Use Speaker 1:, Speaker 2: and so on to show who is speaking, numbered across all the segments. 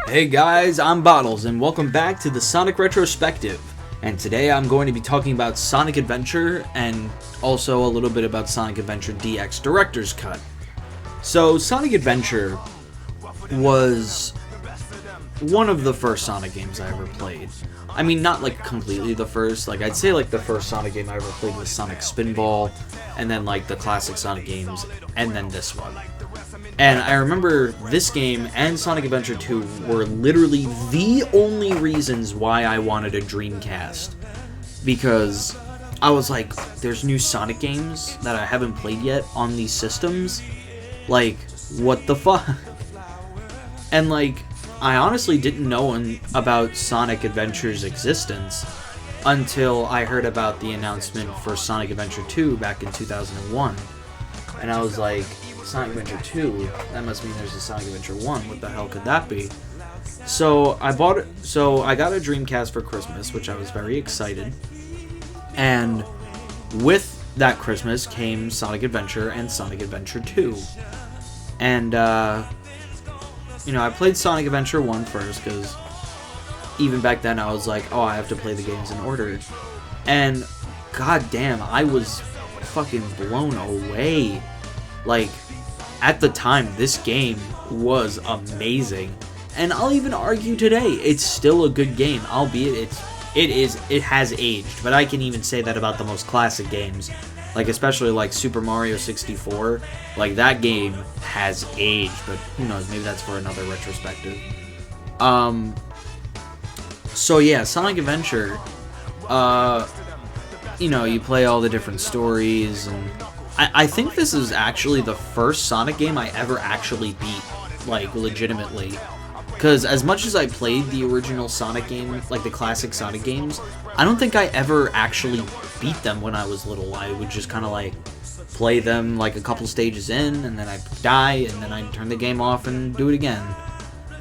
Speaker 1: Hey guys, I'm Bottles, and welcome back to the Sonic Retrospective. And today I'm going to be talking about Sonic Adventure, and also a little bit about Sonic Adventure DX Director's Cut. So, Sonic Adventure was one of the first Sonic games I ever played. I mean, not like completely the first, like I'd say like the first Sonic game I ever played was Sonic Spinball, and then like the classic Sonic games, and then this one. And I remember this game and Sonic Adventure 2 were literally the only reasons why I wanted a Dreamcast. Because I was like, there's new Sonic games that I haven't played yet on these systems. Like, what the fuck? And like, I honestly didn't know about Sonic Adventure's existence until I heard about the announcement for Sonic Adventure 2 back in 2001. And I was like, Sonic Adventure 2? That must mean there's a Sonic Adventure 1. What the hell could that be? So I got a Dreamcast for Christmas, which I was very excited. And with that Christmas came Sonic Adventure and Sonic Adventure 2. And, I played Sonic Adventure 1 first, because even back then I was like, oh, I have to play the games in order. And, goddamn, I was fucking blown away. Like, at the time, this game was amazing. And I'll even argue today, it's still a good game, albeit it has aged. But I can even say that about the most classic games. Like, especially like Super Mario 64. Like, that game has aged, but who knows, maybe that's for another retrospective. So yeah, Sonic Adventure, you play all the different stories, and I think this is actually the first Sonic game I ever actually beat, like, legitimately. Because as much as I played the original Sonic game, like the classic Sonic games, I don't think I ever actually beat them when I was little. I would just kind of, like, play them, like, a couple stages in, and then I'd die, and then I'd turn the game off and do it again.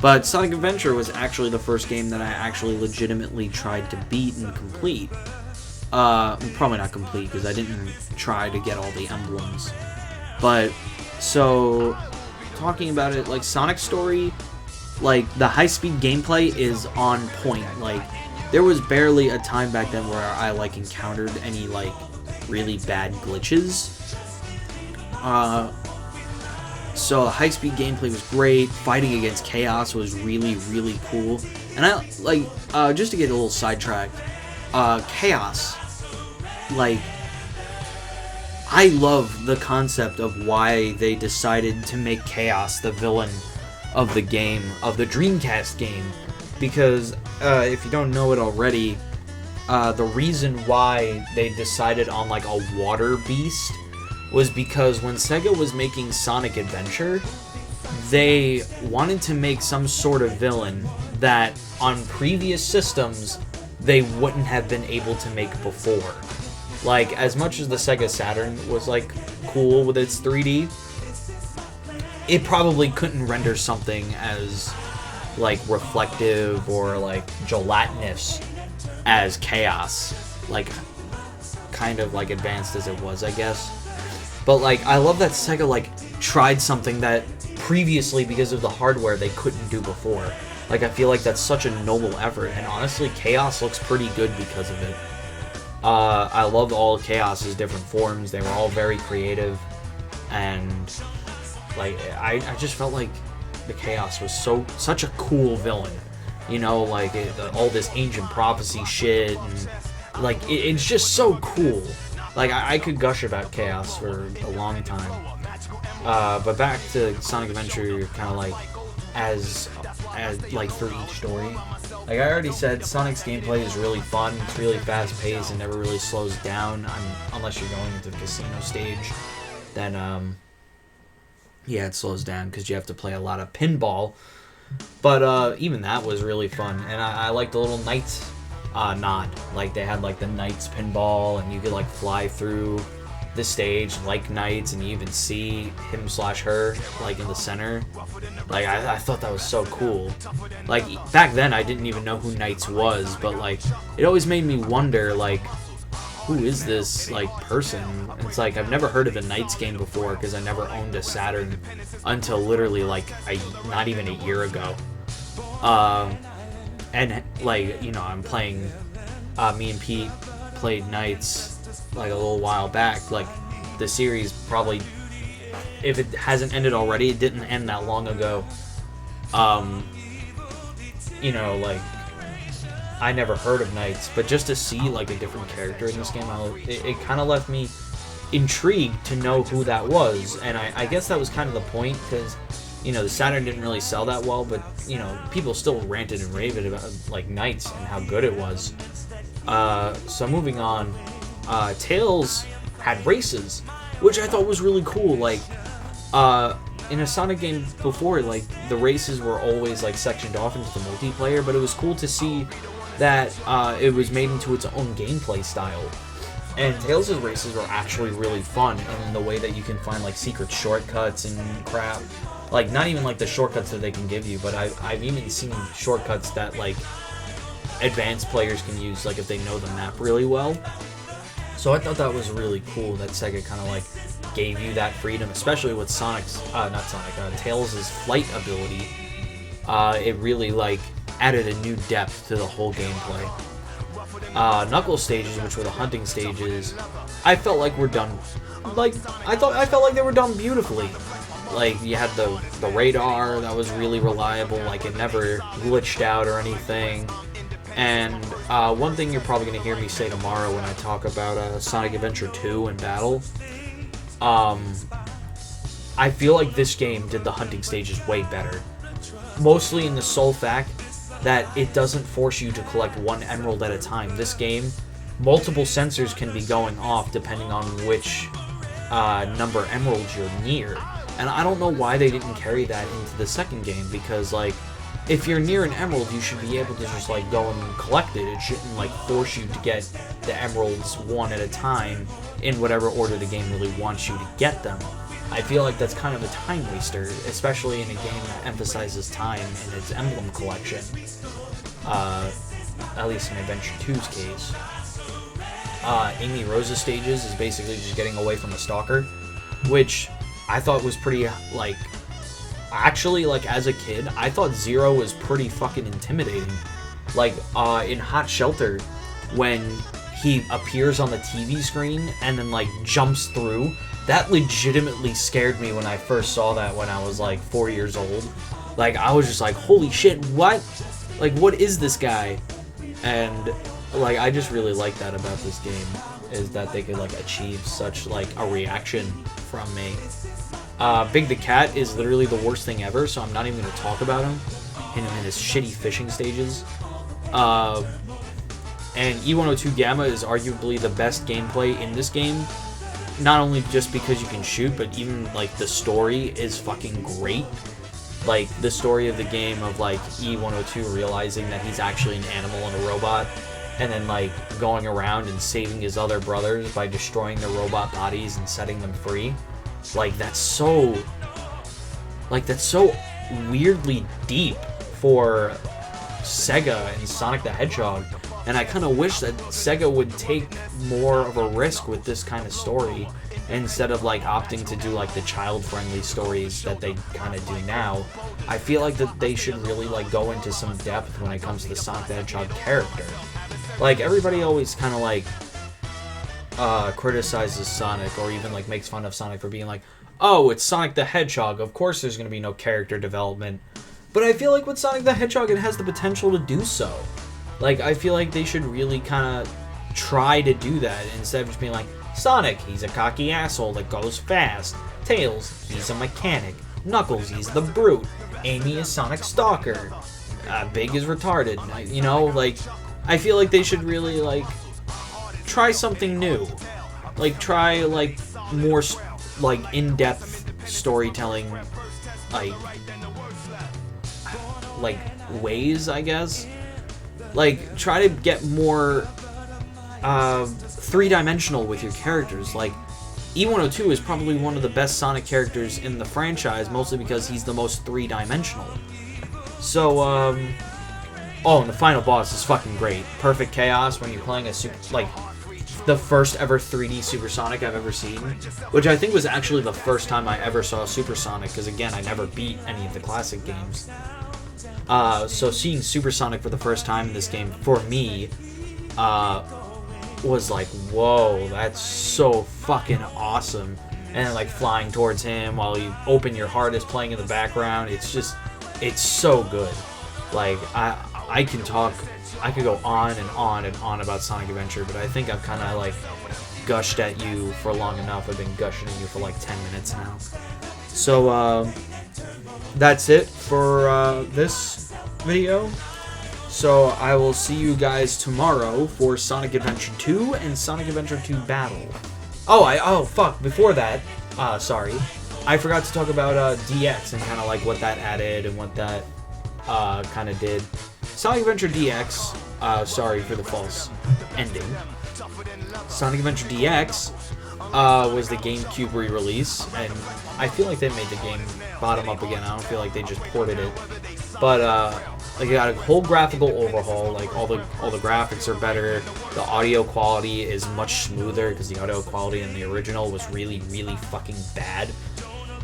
Speaker 1: But Sonic Adventure was actually the first game that I actually legitimately tried to beat and complete. Probably not complete, because I didn't try to get all the emblems. But, so, talking about it, like, Sonic story, like, the high-speed gameplay is on point. Like, there was barely a time back then where I, like, encountered any, like, really bad glitches. So, high-speed gameplay was great. Fighting against Chaos was really, really cool. And I, like, just to get a little sidetracked, Chaos, like, I love the concept of why they decided to make Chaos the villain of the game, of the Dreamcast game, because if you don't know it already, the reason why they decided on, like, a water beast was because when Sega was making Sonic Adventure, they wanted to make some sort of villain that on previous systems they wouldn't have been able to make before. Like, as much as the Sega Saturn was, like, cool with its 3D, it probably couldn't render something as, like, reflective or, like, gelatinous as Chaos. Like, kind of, like, advanced as it was, I guess. But, like, I love that Sega, like, tried something that previously, because of the hardware, they couldn't do before. Like, I feel like that's such a noble effort, and honestly, Chaos looks pretty good because of it. I loved all of Chaos's different forms. They were all very creative, and, like, I just felt like the Chaos was such a cool villain. You know, like, all this ancient prophecy shit, and, like, it's just so cool. Like, I could gush about Chaos for a long time. But back to Sonic Adventure, kind of like, as like, for each story. Like I already said, Sonic's gameplay is really fun. It's really fast-paced and never really slows down, unless you're going into the casino stage. Then, yeah, it slows down because you have to play a lot of pinball. But even that was really fun, and I like the little Knights nod. Like, they had, like, the Knights pinball, and you could, like, fly through the stage like Knights, and you even see him/her, like, in the center. Like, I thought that was so cool. Like, back then I didn't even know who Knights was, but, like, it always made me wonder, like, who is this, like, person? It's like, I've never heard of a Knights game before, because I never owned a Saturn until literally, like, not even a year ago. And like, you know, I'm playing. Me and Pete played Knights like a little while back. Like the series probably, if it hasn't ended already, it didn't end that long ago. You know, like I never heard of Knights, but just to see like a different character in this game, it kind of left me intrigued to know who that was. And I guess that was kind of the point, because you know the Saturn didn't really sell that well, but you know people still ranted and raved about like Knights and how good it was. So moving on, Tails had races, which I thought was really cool. Like, in a Sonic game before, like, the races were always, like, sectioned off into the multiplayer, but it was cool to see that, it was made into its own gameplay style. And Tails' races were actually really fun in the way that you can find, like, secret shortcuts and crap. Like, not even, like, the shortcuts that they can give you, but I've even seen shortcuts that, like, advanced players can use, like if they know the map really well. So I thought that was really cool that Sega kind of like gave you that freedom, especially with Tails' flight ability. It really like added a new depth to the whole gameplay. Knuckles stages, which were the hunting stages, I felt like were done. Like I felt like they were done beautifully. Like you had the radar that was really reliable. Like it never glitched out or anything. And one thing you're probably going to hear me say tomorrow when I talk about Sonic Adventure 2 and Battle, I feel like this game did the hunting stages way better. Mostly in the sole fact that it doesn't force you to collect one emerald at a time. This game, multiple sensors can be going off depending on which number emeralds you're near. And I don't know why they didn't carry that into the second game, because, like, if you're near an emerald, you should be able to just, like, go and collect it. It shouldn't, like, force you to get the emeralds one at a time in whatever order the game really wants you to get them. I feel like that's kind of a time waster, especially in a game that emphasizes time in its emblem collection. At least in Adventure 2's case. Amy Rose's stages is basically just getting away from a stalker, which I thought was pretty, like... Actually, like, as a kid, I thought Zero was pretty fucking intimidating. Like, in Hot Shelter, when he appears on the TV screen and then, like, jumps through, that legitimately scared me when I first saw that when I was, like, 4 years old. Like, I was just like, holy shit, what? Like, what is this guy? And, like, I just really like that about this game, is that they could, like, achieve such, like, a reaction from me. Big the Cat is literally the worst thing ever, so I'm not even going to talk about him in his shitty fishing stages. And E102 Gamma is arguably the best gameplay in this game, not only just because you can shoot, but even, like, the story is fucking great. Like, the story of the game of, like, E102 realizing that he's actually an animal and a robot, and then, like, going around and saving his other brothers by destroying their robot bodies and setting them free. Like, that's so weirdly deep for Sega and Sonic the Hedgehog, and I kind of wish that Sega would take more of a risk with this kind of story, instead of, like, opting to do, like, the child-friendly stories that they kind of do now. I feel like that they should really, like, go into some depth when it comes to the Sonic the Hedgehog character. Like, everybody always kind of, like, criticizes Sonic, or even, like, makes fun of Sonic for being like, oh, it's Sonic the Hedgehog, of course there's going to be no character development. But I feel like with Sonic the Hedgehog, it has the potential to do so. Like, I feel like they should really kind of try to do that, instead of just being like, Sonic, he's a cocky asshole that goes fast. Tails, he's a mechanic. Knuckles, he's the brute. Amy is Sonic's stalker. Big is retarded. You know, like, I feel like they should really, like, try something new. Like, try, like, more, like, in-depth storytelling, like, ways, I guess. Like, try to get more, three-dimensional with your characters. Like, E102 is probably one of the best Sonic characters in the franchise, mostly because he's the most three-dimensional. So, oh, and the final boss is fucking great. Perfect Chaos when you're playing a super, like, the first ever 3D Supersonic I've ever seen, which I think was actually the first time I ever saw Supersonic, because again, I never beat any of the classic games. So seeing Super Sonic for the first time in this game, for me, was like, whoa, that's so fucking awesome. And then, like, flying towards him while you open your heart is playing in the background. It's just, it's so good. Like, I could go on and on and on about Sonic Adventure, but I think I've kind of, like, gushed at you for long enough. I've been gushing at you for like 10 minutes now. So, that's it for this video. So I will see you guys tomorrow for Sonic Adventure 2 and Sonic Adventure 2 Battle. Oh, fuck, before that, sorry, I forgot to talk about DX and kind of like what that added and what that kind of did. Sonic Adventure DX, sorry for the false ending. Sonic Adventure DX was the GameCube re-release, and I feel like they made the game bottom up again. I don't feel like they just ported it, but like, it got a whole graphical overhaul. Like, all the graphics are better. The audio quality is much smoother because the audio quality in the original was really, really fucking bad.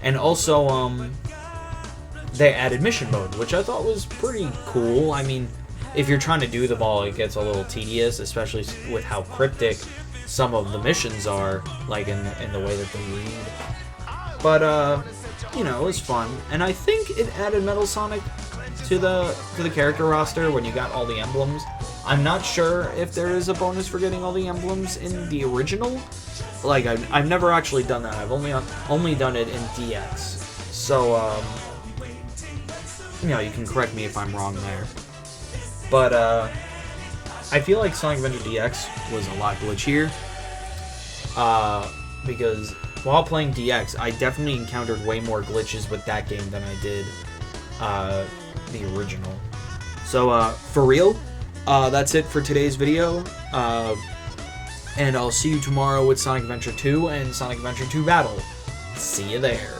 Speaker 1: And also, they added mission mode, which I thought was pretty cool. I mean, if you're trying to do them all, it gets a little tedious, especially with how cryptic some of the missions are, like in the way that they read. But you know, it was fun, and I think it added Metal Sonic to the character roster when you got all the emblems. I'm not sure if there is a bonus for getting all the emblems in the original. Like, I've never actually done that. I've only done it in DX. So you know, you can correct me if I'm wrong there. But I feel like Sonic Adventure DX was a lot glitchier, because while playing DX, I definitely encountered way more glitches with that game than I did the original. So for real, that's it for today's video, and I'll see you tomorrow with Sonic Adventure 2 and Sonic Adventure 2 Battle. See you there.